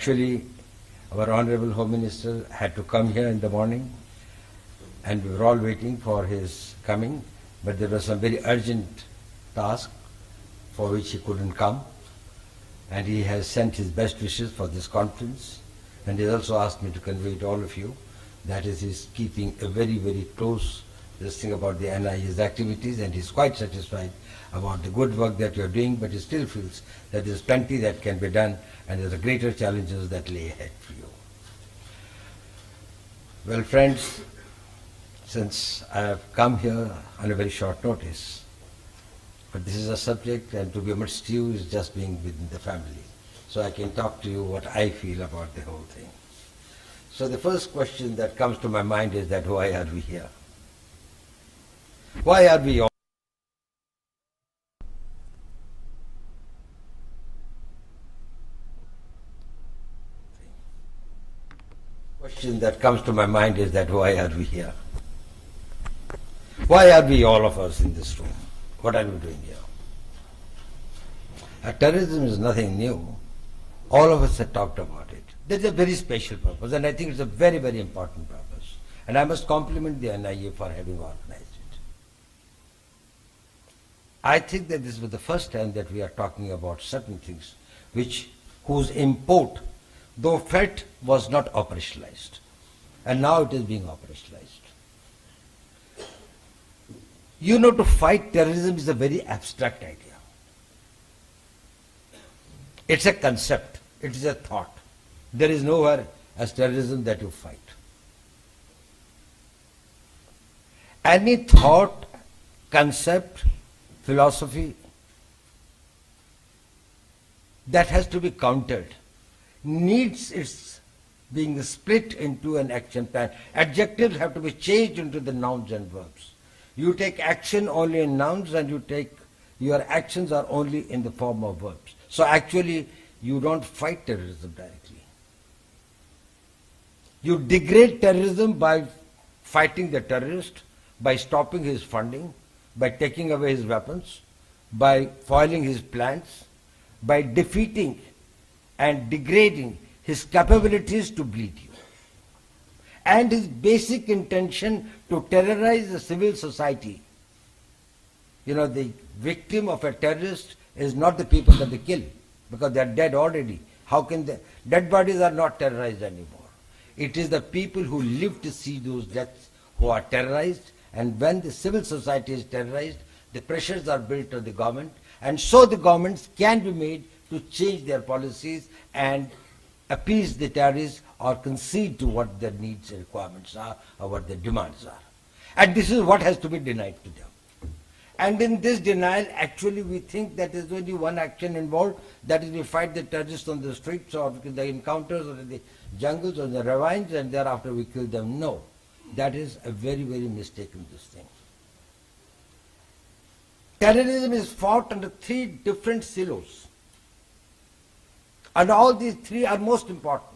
Actually, our Honorable Home Minister had to come here in the morning, and we were all waiting for his coming, but there was some very urgent task for which he couldn't come, and he has sent his best wishes for this conference, and he also asked me to convey to all of you that is, he's keeping a very, very close this thing about the NIA's activities, and he's quite satisfied about the good work that you're doing, but he still feels that there's plenty that can be done, and there's greater challenges that lay ahead for you. Well, friends, since I have come here on a very short notice, but this is a subject, and to be honest to you, is just being within the family. So I can talk to you what I feel about the whole thing. So the first question that comes to my mind is that why are we here? Why are we all? Question that comes to my mind is that why are we here? Why are we, all of us, in this room? What are we doing here? Terrorism is nothing new. All of us have talked about it. There's a very special purpose, and I think it's a very, very important purpose. And I must compliment the NIA for having organized it. I think that this was the first time that we are talking about certain things whose import, though felt, was not operationalized. And now it is being operationalized. You know, to fight terrorism is a very abstract idea. It's a concept. It is a thought. There is nowhere as terrorism that you fight. Any thought, concept, philosophy that has to be countered needs its being split into an action plan. Adjectives have to be changed into the nouns and verbs. You take action only in nouns, and your actions are only in the form of verbs. So actually, you don't fight terrorism directly. You degrade terrorism by fighting the terrorist, by stopping his funding, by taking away his weapons, by foiling his plans, by defeating and degrading his capabilities to bleed you, and his basic intention to terrorize the civil society. You know, the victim of a terrorist is not the people that they kill, because they are dead already. How can they? Dead bodies are not terrorized anymore. It is the people who live to see those deaths who are terrorized, and when the civil society is terrorized, the pressures are built on the government, and so the governments can be made to change their policies and appease the terrorists or concede to what their needs and requirements are or what their demands are. And this is what has to be denied to them. And in this denial, actually we think that there is only one action involved, that is we fight the terrorists on the streets or the encounters or in the jungles or the ravines, and thereafter we kill them. No, that is a very, very mistaken this thing. Terrorism is fought under three different silos, and all these three are most important.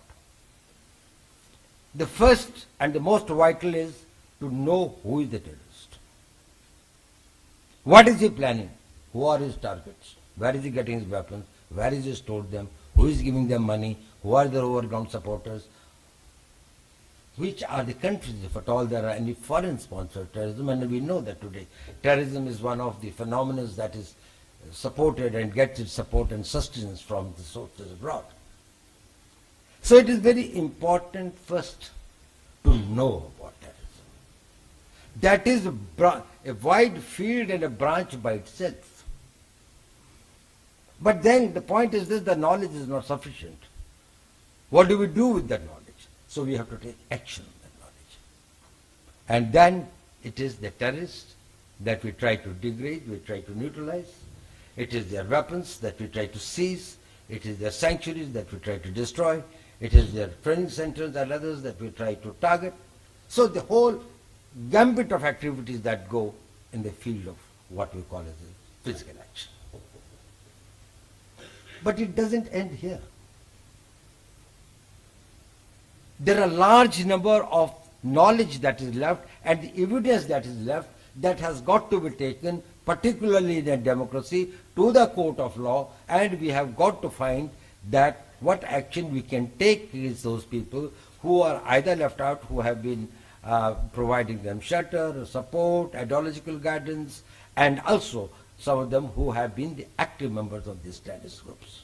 The first and the most vital is to know who is the terrorist. What is he planning? Who are his targets? Where is he getting his weapons? Where is he stored them? Who is giving them money? Who are their overground supporters? Which are the countries, if at all there are any foreign-sponsored terrorism? And we know that today terrorism is one of the phenomena that is supported and gets its support and sustenance from the sources abroad. So it is very important first to know about terrorism. That is a wide field and a branch by itself. But then the point is this: the knowledge is not sufficient. What do we do with that knowledge? So we have to take action on that knowledge. And then it is the terrorists that we try to degrade, we try to neutralize. It is their weapons that we try to seize. It is their sanctuaries that we try to destroy. It is their training centers and others that we try to target. So the whole gambit of activities that go in the field of what we call as a physical action. But it doesn't end here. There are a large number of knowledge that is left and the evidence that is left that has got to be taken, particularly in a democracy, to the court of law, and we have got to find that what action we can take against those people who are either left out, who have been providing them shelter, support, ideological guidance, and also some of them who have been the active members of these terrorist groups.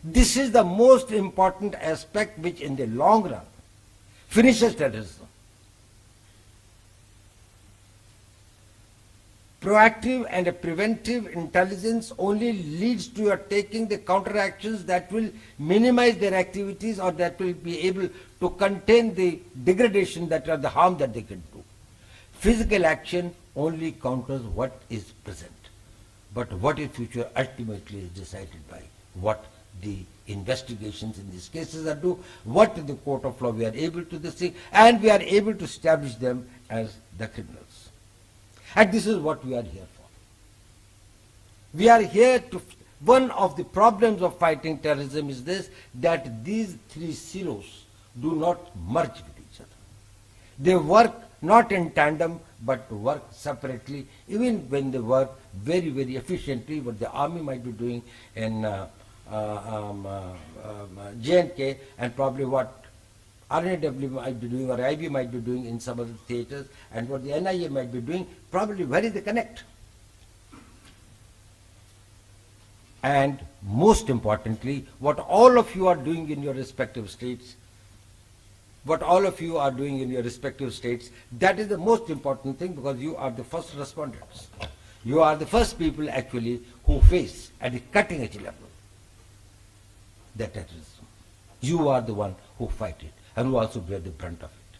This is the most important aspect which in the long run finishes terrorism. Proactive and a preventive intelligence only leads to your taking the counteractions that will minimize their activities or that will be able to contain the degradation that or the harm that they can do. Physical action only counters what is present. But what is future ultimately is decided by what the investigations in these cases are do, what in the court of law we are able to this thing, and we are able to establish them as the criminals. And this is what we are here for. We are here to, one of the problems of fighting terrorism is this, that these three silos do not merge with each other. They work not in tandem, but work separately, even when they work very, very efficiently, what the army might be doing in J&K, and probably what RNAW might be doing or IB might be doing in some other theaters, and what the NIA might be doing, probably where is the connect? And most importantly, what all of you are doing in your respective states, that is the most important thing, because you are the first responders. You are the first people actually who face at the cutting edge level the terrorism. You are the one who fight it and who also bear the brunt of it.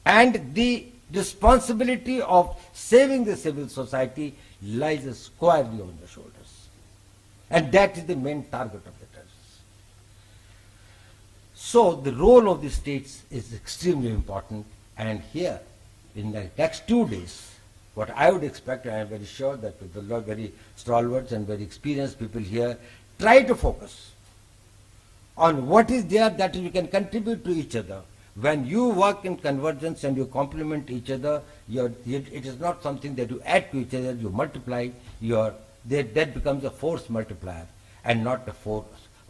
And the responsibility of saving the civil society lies squarely on your shoulders. And that is the main target of the terrorists. So the role of the states is extremely important, and here in the next 2 days, what I would expect, and I am very sure that with the very stalwarts and very experienced people here, try to focus on what is there that we can contribute to each other. When you work in convergence and you complement each other, it is not something that you add to each other, you multiply, that becomes a force multiplier and not a force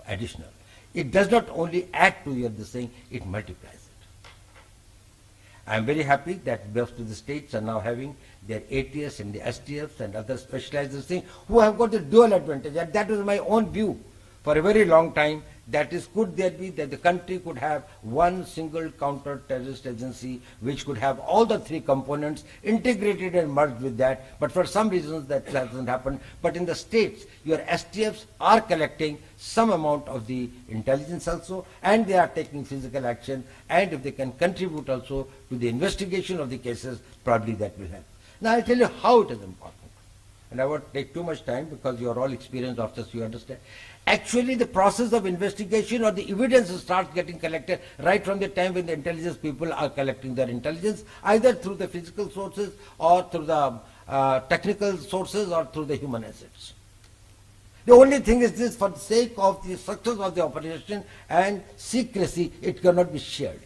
additional. It does not only add to your this thing, it multiplies it. I am very happy that most of the states are now having their ATS and the STFs and other specialized things who have got the dual advantage, and that was my own view for a very long time. That is, could there be that the country could have one single counter-terrorist agency which could have all the three components integrated and merged with that, but for some reasons that hasn't happened. But in the states, your STFs are collecting some amount of the intelligence also, and they are taking physical action, and if they can contribute also to the investigation of the cases, probably that will help. Now I'll tell you how it is important. And I won't take too much time because you are all experienced officers, you understand. Actually, the process of investigation or the evidence starts getting collected right from the time when the intelligence people are collecting their intelligence, either through the physical sources or through the technical sources or through the human assets. The only thing is this, for the sake of the success of the operation and secrecy, it cannot be shared.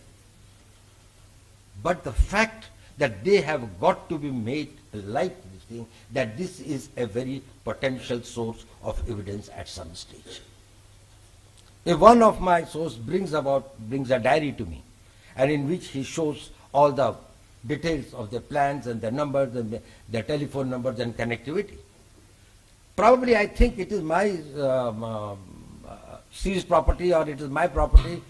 But the fact that they have got to be made alive to this thing, that this is a very potential source of evidence at some stage. If one of my sources brings a diary to me, and in which he shows all the details of the plans and the numbers and the telephone numbers and connectivity, probably I think it is my seized property or it is my property,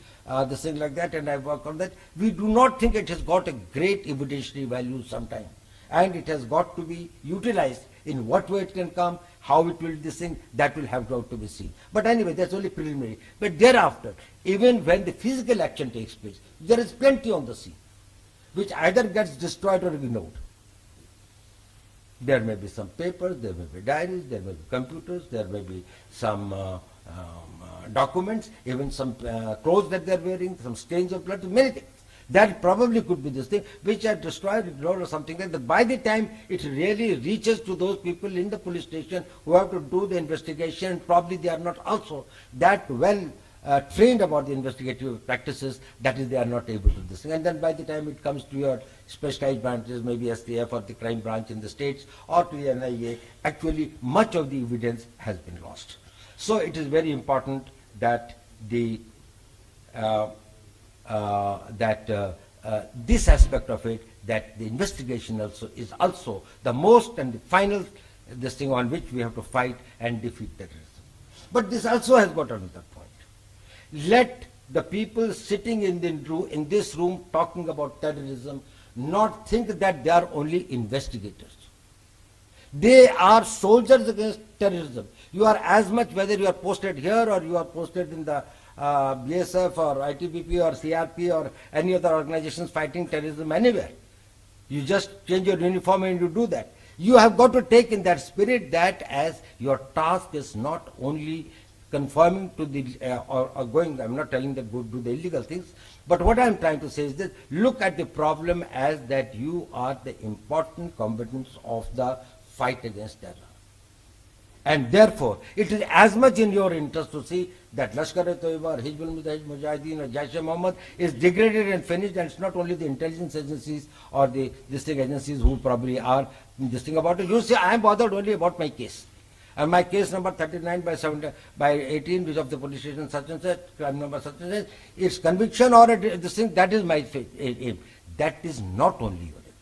this thing like that, and I work on that. We do not think it has got a great evidentiary value sometime, and it has got to be utilized. In what way it can come, how it will this thing, that will have to be seen. But anyway, that's only preliminary. But thereafter, even when the physical action takes place, there is plenty on the scene, which either gets destroyed or ignored. There may be some papers, there may be diaries, there may be computers, there may be some documents, even some clothes that they are wearing, some stains of blood, many things. That probably could be this thing, which are destroyed, ignored, or something like that. By the time it really reaches to those people in the police station who have to do the investigation, probably they are not also that well trained about the investigative practices, that is, they are not able to do this thing. And then by the time it comes to your specialized branches, maybe STF or the crime branch in the states, or to the NIA, actually much of the evidence has been lost. So it is very important that the this aspect of it, that the investigation also is also the most and the final this thing on which we have to fight and defeat terrorism. But this also has got another point. Let the people sitting in this room talking about terrorism not think that they are only investigators. They are soldiers against terrorism. You are as much, whether you are posted here or you are posted in the BSF or ITBP or CRP or any other organizations fighting terrorism anywhere. You just change your uniform and you do that. You have got to take in that spirit that as your task is not only conforming to the, or going, I'm not telling that go do the illegal things, but what I'm trying to say is that look at the problem as that you are the important combatants of the fight against terror. And therefore, it is as much in your interest to see that Lashkar-e-Toiba or Hizbul Mujahideen or Jaish-e-Mohammed is degraded and finished, and it's not only the intelligence agencies or the distinct agencies who probably are this thing about it. You say, I am bothered only about my case. And my case number 39 by 18, which of the police station such and such, crime number such and such, its conviction or this thing, that is my aim. That is not only your aim.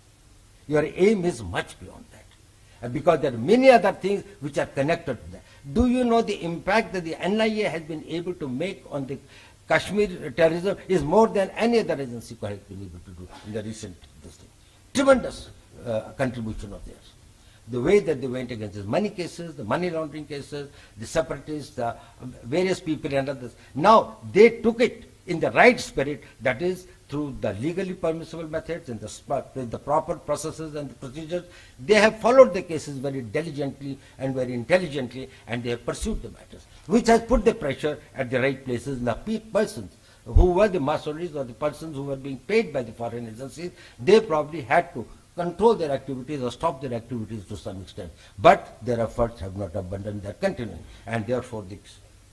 Your aim is much beyond that. Because there are many other things which are connected to that. Do you know the impact that the NIA has been able to make on the Kashmir terrorism is more than any other agency has been able to do in the recent this thing. Tremendous contribution of theirs. The way that they went against the money cases, the money laundering cases, the separatists, the various people and others. Now they took it in the right spirit, that is through the legally permissible methods and the proper processes and the procedures. They have followed the cases very diligently and very intelligently, and they have pursued the matters, which has put the pressure at the right places. And the persons who were the mercenaries or the persons who were being paid by the foreign agencies, they probably had to control their activities or stop their activities to some extent. But their efforts have not abandoned, they are continuing, and therefore the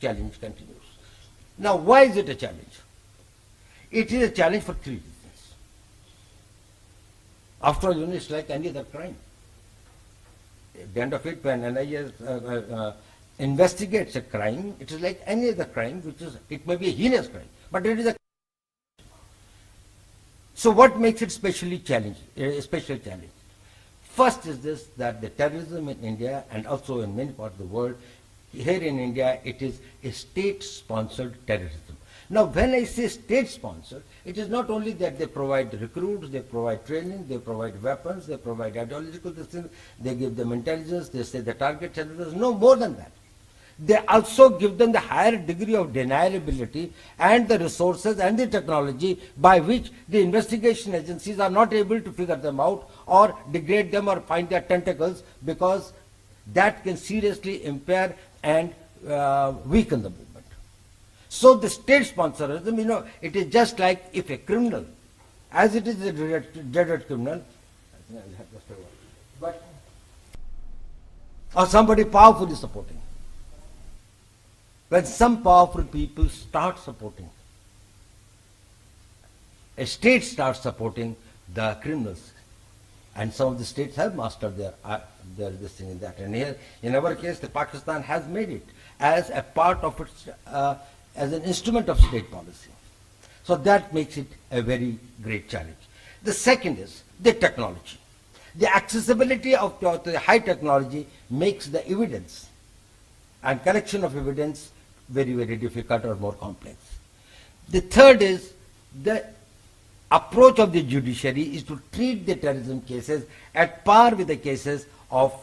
challenge continues. Now, why is it a challenge? It is a challenge for three reasons. After all, it's like any other crime. At the end of it, when NIA investigates a crime, it is like any other crime, which is, it may be a heinous crime, but it is a. So what makes it specially challenging, a special challenge? First is this, that the terrorism in India and also in many parts of the world, here in India, it is a state-sponsored terrorism. Now, when I say state-sponsored, it is not only that they provide recruits, they provide training, they provide weapons, they provide ideological things, they give them intelligence, they say the targets and others. No, more than that. They also give them the higher degree of deniability and the resources and the technology by which the investigation agencies are not able to figure them out or degrade them or find their tentacles, because that can seriously impair and weaken the movement. So the state sponsorism, it is just like if a criminal, as it is a dreaded criminal, but or somebody powerfully supporting. When some powerful people start supporting, a state starts supporting the criminals, and some of the states have mastered their this thing and that. And here, in our case, the Pakistan has made it as a part of its, as an instrument of state policy. So that makes it a very great challenge. The second is the technology. The accessibility of the high technology makes the evidence and collection of evidence very, very difficult or more complex. The third is the approach of the judiciary is to treat the terrorism cases at par with the cases of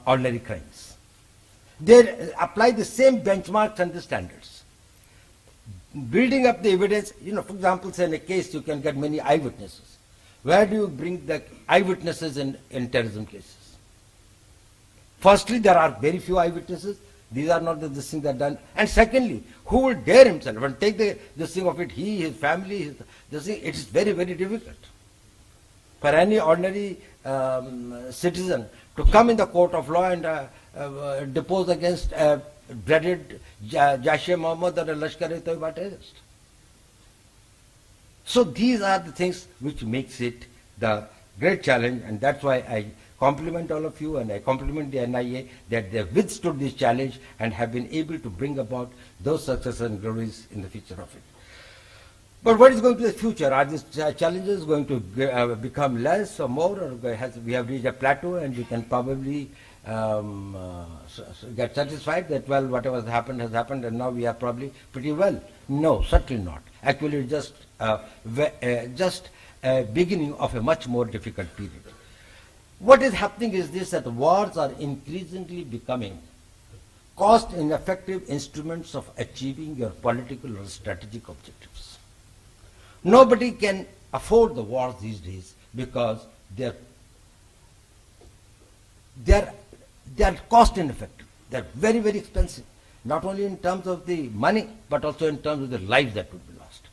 ordinary crimes. They apply the same benchmarks and the standards. Building up the evidence, for example, say in a case you can get many eyewitnesses. Where do you bring the eyewitnesses in terrorism cases? Firstly, there are very few eyewitnesses. These are not the things that are done. And secondly, who will dare himself and take this thing of it, he, his family, this thing, it is very, very difficult for any ordinary citizen to come in the court of law and depose against a dreaded Jaish-e-Mohammed or a Lashkar-e-Toiba terrorist. So these are the things which makes it the great challenge, and that's why I compliment all of you and I compliment the NIA that they have withstood this challenge and have been able to bring about those successes and glories in the future of it. But what is going to be the future? Are these challenges going to become less or more, or we have reached a plateau and we can probably get satisfied that, well, whatever has happened and now we are probably pretty well? No, certainly not. Actually, it's just a beginning of a much more difficult period. What is happening is this, that wars are increasingly becoming cost-ineffective instruments of achieving your political or strategic objectives. Nobody can afford the wars these days because they're cost ineffective. They're very, very expensive, not only in terms of the money, but also in terms of the lives that would be lost.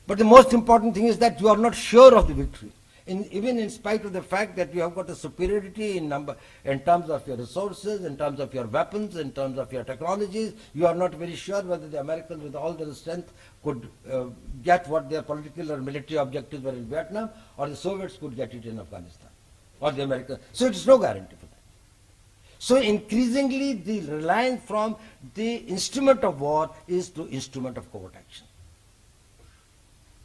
But the most important thing is that you are not sure of the victory. Even in spite of the fact that you have got a superiority in terms of your resources, in terms of your weapons, in terms of your technologies, you are not very sure whether the Americans with all their strength could get what their political or military objectives were in Vietnam, or the Soviets could get it in Afghanistan, or the Americans. So it's no guarantee for that. So increasingly the reliance from the instrument of war is to instrument of covert action.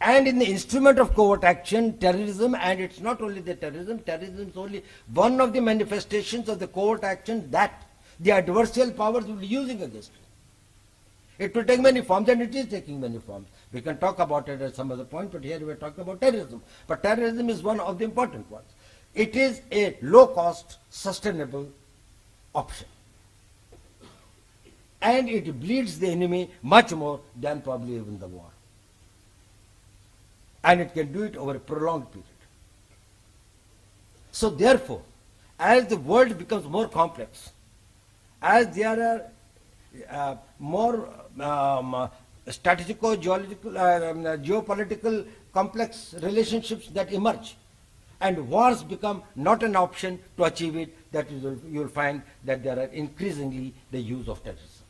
And in the instrument of covert action, terrorism, and it's not only the terrorism is only one of the manifestations of the covert action that the adversarial powers will be using against it. It will take many forms, and it is taking many forms. We can talk about it at some other point, but here we are talking about terrorism. But terrorism is one of the important ones. It is a low-cost, sustainable option. And it bleeds the enemy much more than probably even the war. And it can do it over a prolonged period. So therefore, as the world becomes more complex, as there are more strategical, geopolitical complex relationships that emerge, and wars become not an option to achieve it, that you will find that there are increasingly the use of terrorism.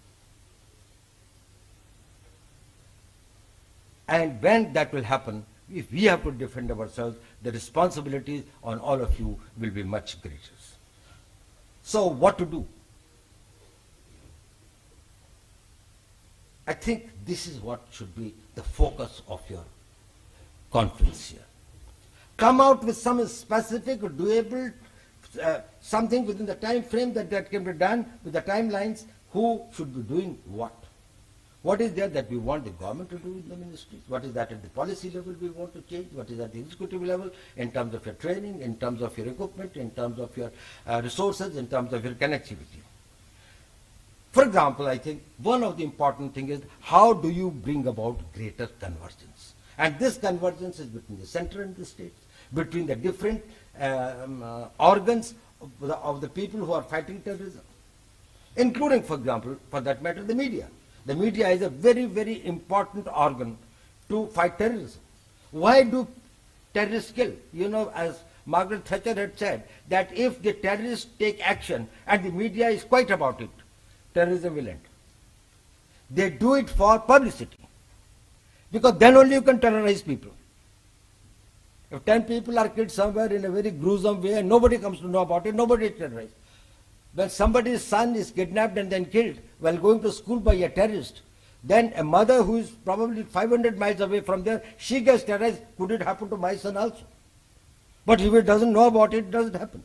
And when that will happen, if we have to defend ourselves, the responsibilities on all of you will be much greater. So what to do? I think this is what should be the focus of your conference here. Come out with some specific, doable, something within the time frame that can be done, with the timelines, who should be doing what. What is there that we want the government to do in the ministries? What is that at the policy level we want to change? What is at the executive level in terms of your training, in terms of your equipment, in terms of your resources, in terms of your connectivity? For example, I think one of the important things is how do you bring about greater convergence? And this convergence is between the center and the states, between the different organs of the people who are fighting terrorism, including, for example, for that matter, the media. The media is a very, very important organ to fight terrorism. Why do terrorists kill? You know, as Margaret Thatcher had said, that if the terrorists take action and the media is quiet about it, terrorism will end. They do it for publicity, because then only you can terrorize people. If 10 people are killed somewhere in a very gruesome way and nobody comes to know about it, nobody is terrorized. When somebody's son is kidnapped and then killed while going to school by a terrorist, then a mother who is probably 500 miles away from there, she gets terrorized. Could it happen to my son also? But if it doesn't know about it, it doesn't happen.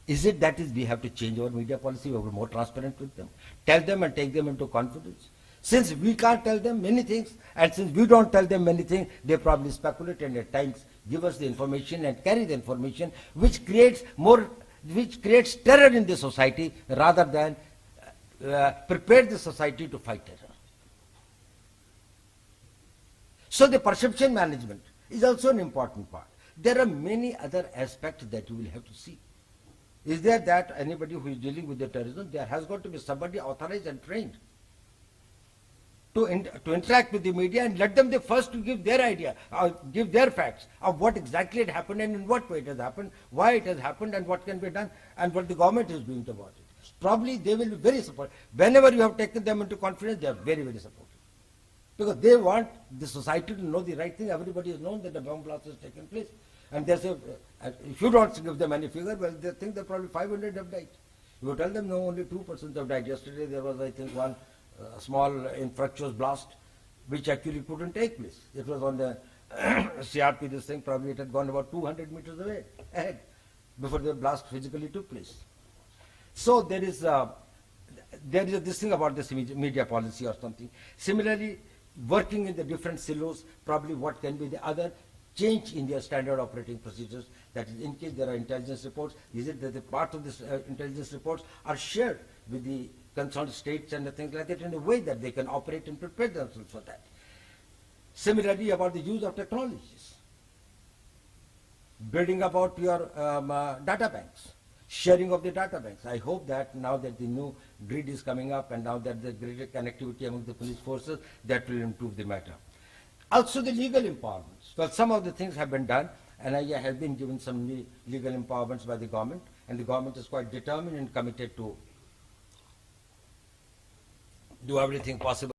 Is it that is we have to change our media policy, we have to be more transparent with them, tell them and take them into confidence? Since we can't tell them many things, and since we don't tell them many things, they probably speculate and at times give us the information and carry the information, which creates terror in the society rather than prepare the society to fight terror. So the perception management is also an important part. There are many other aspects that you will have to see. Is there that anybody who is dealing with the terrorism, there has got to be somebody authorized and trained to interact with the media and let them the first to give their idea, give their facts of what exactly had happened and in what way it has happened, why it has happened and what can be done and what the government is doing about it. Probably they will be very supportive. Whenever you have taken them into confidence, they are very, very supportive. Because they want the society to know the right thing. Everybody has known that the bomb blast has taken place. And they say, if you don't give them any figure, well, they think that probably 500 have died. You tell them, no, only 2% have died. Yesterday there was, I think, one small infructuous blast, which actually couldn't take place. It was on the CRP, this thing, probably it had gone about 200 meters away, ahead, before the blast physically took place. So there is this thing about this media policy or something. Similarly, working in the different silos, probably what can be the other change in their standard operating procedures, that is, in case there are intelligence reports, is it that the part of this intelligence reports are shared with the concerned states and things like that in a way that they can operate and prepare themselves for that. Similarly, about the use of technologies, building about your data banks, sharing of the data banks. I hope that now that the new grid is coming up and now that the greater connectivity among the police forces, that will improve the matter. Also the legal empowerments. Well, some of the things have been done, and I have been given some legal empowerments by the government, and the government is quite determined and committed to do everything possible